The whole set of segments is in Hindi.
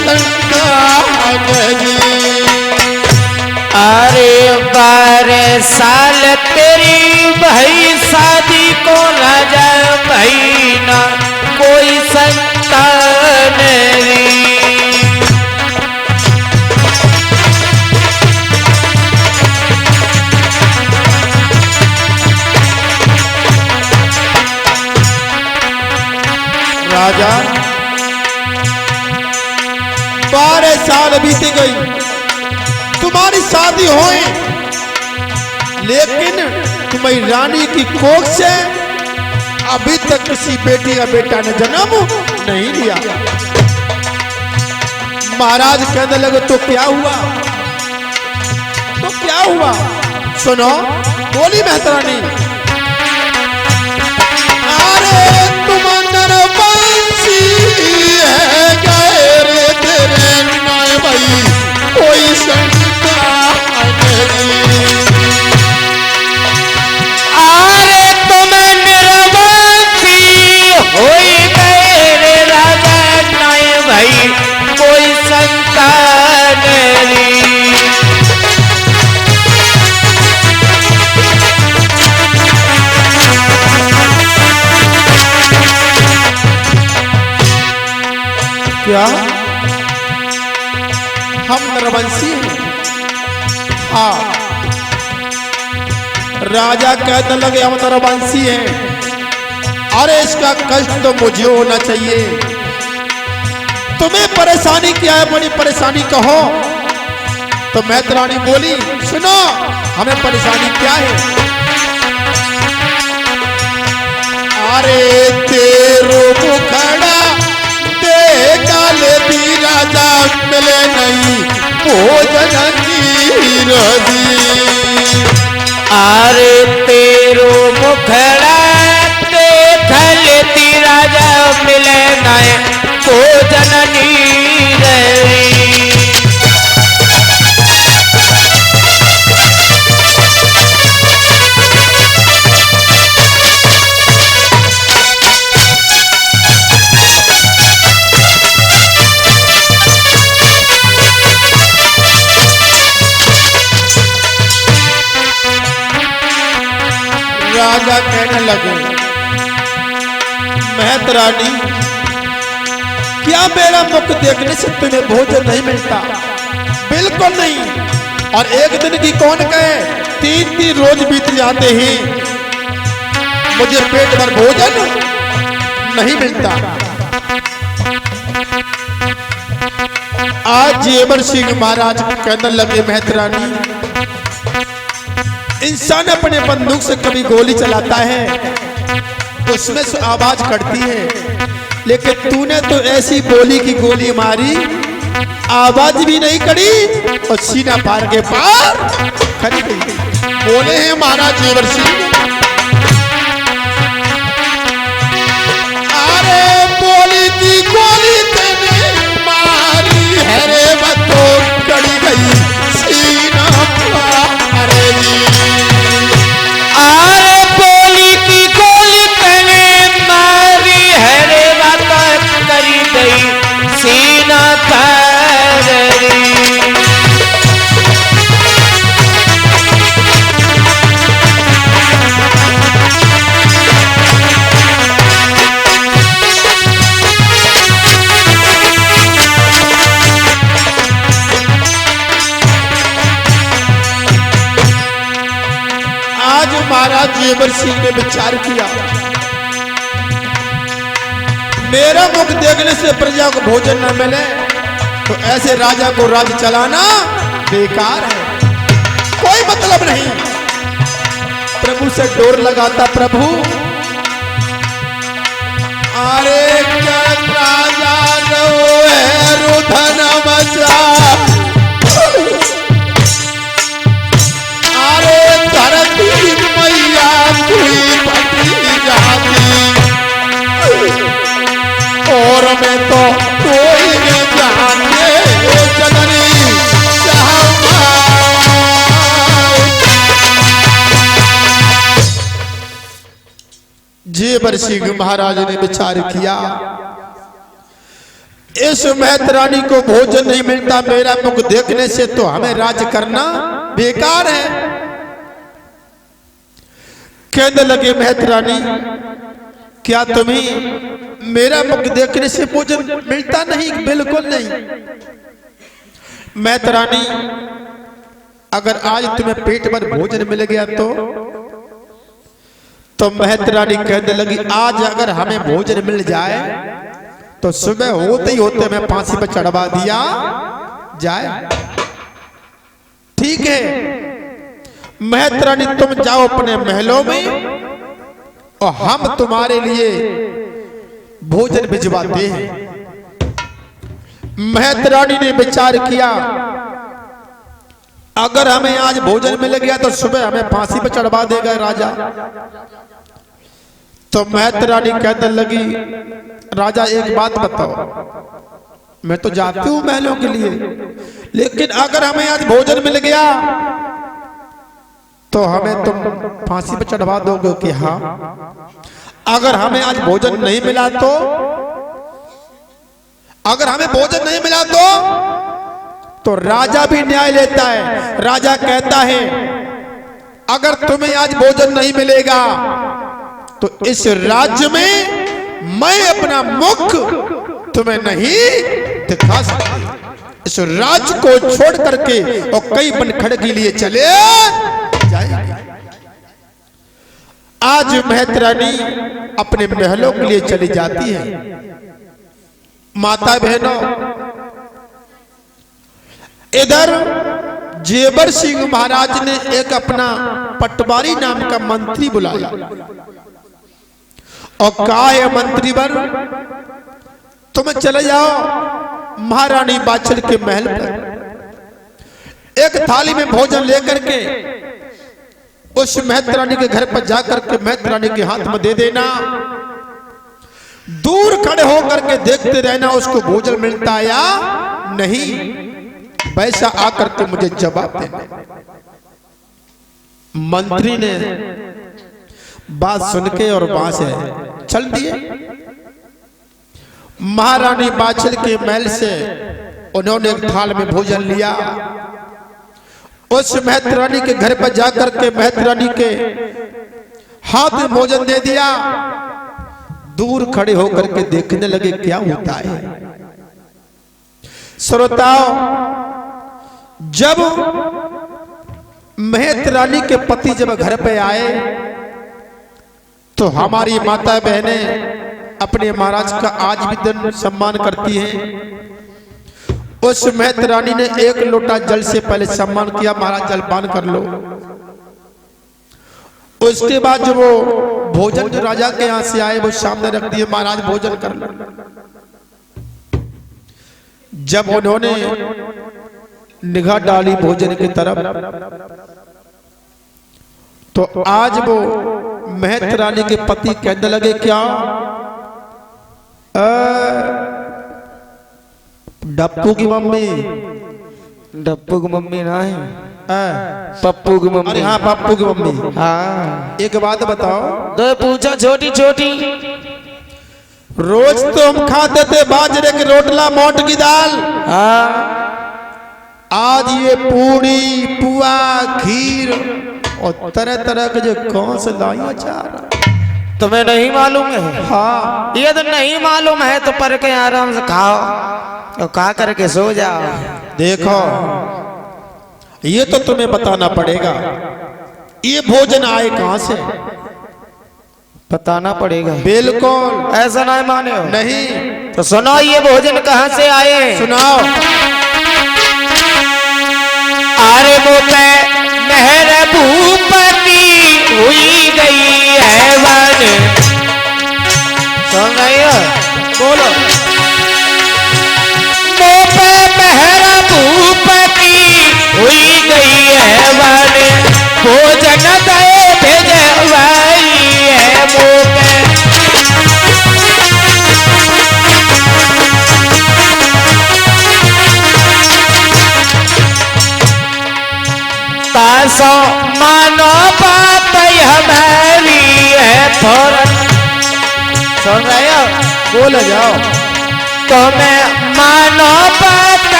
संतान जी। अरे 12 साल तेरी भाई शादी को राजा भाई ना कोई संतान री। राजा 12 साल बीत गई, तुम्हारी शादी हुई, लेकिन तुम्हारी रानी की कोख से अभी तक किसी बेटी या बेटा ने जन्म नहीं लिया। महाराज कहने लगे तो क्या हुआ, तो क्या हुआ? सुनो, बोली महतरानी। अरे तुम नरवंशी है गैर तेरे नए भाई कोई संतान नहीं। अरे तुम निरवंशी होई गए रे राजा नए भाई कोई संतान री। क्या हम नरवंशी हैं? हाँ, राजा कहने लगे हम नरवंशी हैं। अरे इसका कष्ट तो मुझे होना चाहिए। तुम्हें परेशानी क्या है? बड़ी परेशानी कहो। तो मैत्राणी बोली, सुनो हमें परेशानी क्या है। अरे तेरो मुखड़ा भी राजा मिले नहीं भोजन की रोजी। अरे तेरो मुखड़ा देख लेती राजा मिले नहीं भोजन नीरवी। राजा कहने लगे, महतरानी क्या मेरा मुख देखने से तुम्हें भोजन नहीं मिलता? बिल्कुल नहीं। और एक दिन की कौन कहे, 3 रोज बीत जाते हैं मुझे पेट भर भोजन नहीं मिलता। आज जेवर सिंह महाराज कहने लगे, महतरानी इंसान अपने बंदूक से कभी गोली चलाता है तो उसमें से आवाज करती है, लेकिन तूने तो ऐसी बोली की गोली मारी, आवाज भी नहीं करी और सीना पार के पार खड़ी गई। बोले हैं महाराज जेवर सिंह। अरे बोली की गोली तेने मारी है रे बतो कड़ी गई सीना पार री। अरे बोली की गोली तने मारी है रे बात करी गई सीना पार री। महाराज जेवर सिंह ने विचार किया, मेरा मुख देखने से प्रजा को भोजन न मिले तो ऐसे राजा को राज चलाना बेकार है, कोई मतलब नहीं। प्रभु से डोर लगाता, प्रभु अरे क्या राजा रो है रुधन मचा, अरे धरती मैया तुई बटी जाती और मैं तो कोई न जाने जननी जेवर सिंह महाराज ने विचार किया, इस महतरानी को भोजन नहीं मिलता मेरा मुख देखने से, तो हमें राज करना बेकार है। कहने लगे महतरानी, क्या तुम्हें मेरा मुख देखने से भोजन मिलता नहीं? बिल्कुल नहीं। महतरानी, अगर आज तुम्हें पेट भर भोजन मिल गया तो महतरानी कहने लगी, आज अगर हमें भोजन मिल जाए तो सुबह होते ही होते मैं फांसी पर चढ़वा दिया जाए। ठीक है महतरानी, तुम जाओ अपने महलों में और हम तुम्हारे लिए भोजन भिजवाते हैं। महतरानी ने विचार किया, अगर हमें आज भोजन मिल गया तो सुबह हमें फांसी पर चढ़वा देगा राजा। तो महतरानी कहने लगी, राजा एक बात बताओ, मैं तो जाती हूं महलों के लिए, लेकिन अगर हमें आज भोजन मिल गया तो हमें तुम फांसी पर चढ़वा दोगे कि हाँ? अगर हमें आज भोजन नहीं मिला तो? अगर हमें भोजन नहीं मिला तो राजा भी न्याय लेता है। राजा कहता है, अगर तुम्हें आज भोजन नहीं मिलेगा तो इस राज्य में मैं अपना मुख तुम्हें नहीं दिखा सकती। इस राज्य को छोड़ करके और कई बनखड़ के लिए चले जाएंगे। आज महतरानी अपने महलों के लिए चली जाती है। माता बहनों, इधर जेबर सिंह महाराज ने एक अपना पटवारी नाम का मंत्री बुलाया और कहा है, मंत्री वर तुम चले जाओ महारानी बाछल के महल पर, एक थाली में भोजन लेकर के उस महतरानी के घर पर जाकर के महतरानी के हाथ में दे देना। दूर खड़े होकर के देखते रहना उसको भोजन मिलता है या नहीं, वैसा आकर के मुझे जवाब देना। मंत्री ने बात सुन के और वहां से चल दिए। महारानी बाछल के महल से उन्होंने एक थाल में भोजन लिया, उस महतरानी के घर पर जाकर के महतरानी के हाथ में भोजन दे दिया। दूर खड़े होकर के देखने लगे क्या होता है। श्रोताओं, जब महतरानी के पति जब घर पे आए तो हमारी माता बहनें अपने महाराज का आज भी दिन सम्मान करती हैं। उस महतरानी ने एक लोटा जल से पहले सम्मान किया, महाराज जलपान कर लो। उसके बाद जो वो भोजन जो राजा के यहां से आए वो सामने रख दिए, महाराज भोजन कर लो। जब उन्होंने निगाह डाली भोजन की तरफ तो आज वो महतरानी के पति कहने लगे, क्या डप्पू की मम्मी? डप्पू की मम्मी ना है, पप्पू की मम्मी। अरे हाँ, पप्पू की मम्मी। हाँ, एक बात बताओ, तो पूछा छोटी छोटी, रोज तो हम खाते थे बाजरे के रोटला मोट की दाल, हाँ, आज ये पूड़ी पुआ खीर और तरह तरह के जो कौन से लाइया चार, तुम्हें नहीं मालूम है? हाँ, ये तो नहीं मालूम है तो पर के आराम से खाओ और खा करके सो जाओ। देखो ये तो तुम्हें बताना पड़ेगा, ये भोजन आए कहां से? बताना पड़ेगा। बिल्कुल। ऐसा नहीं माने हो? नहीं। तो सुनो ये भोजन कहाँ से आए? सुनाओ। अरे मोपे मेहर भूपति हुई गई है वन। सुन रही हो? बोलो। मोपे मेहर भूपति हुई गई है वन, भोजन दे भेजवाई है मोपे। तासो मानो बात हमारी है फौरन। सुन रहे हो? बोले जाओ। तो मैं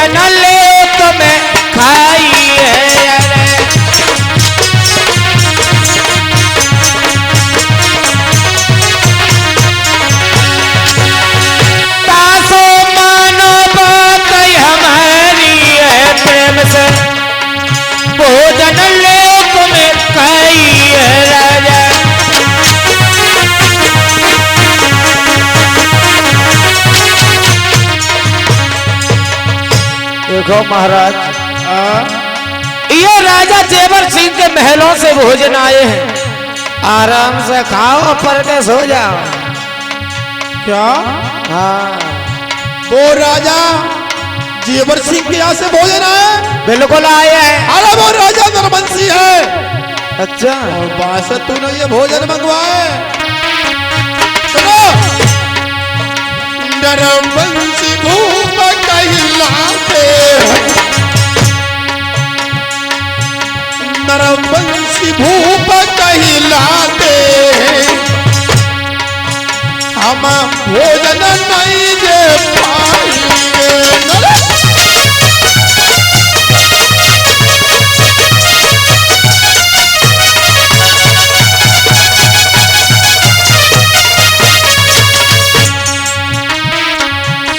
भोजन लेक में खाई है रे। तासो मानो बात हमारी है प्रेम से भोजन लेक में खाई है राजा। देखो महाराज, ये राजा जेवर सिंह के महलों से भोजन आए हैं। आराम से खाओ पर के सो जाओ। क्या? हाँ वो राजा जेवर सिंह के यहाँ से भोजन आए? बिल्कुल आए हैं। अरे वो राजा नरबंसी है। अच्छा, और वहां से तूने ये भोजन मंगवाए? सुनो, नरबंसी भूप कहलाते हैं, नरबंसी भूप कहलाते हैं, हम भोजन नहीं दे पाएंगे।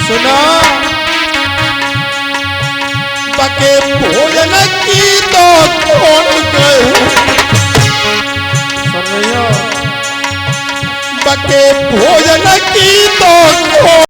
सुना, बके भोजन की तो कौन गए? सुन रही हो? बके भोजन की तो कौन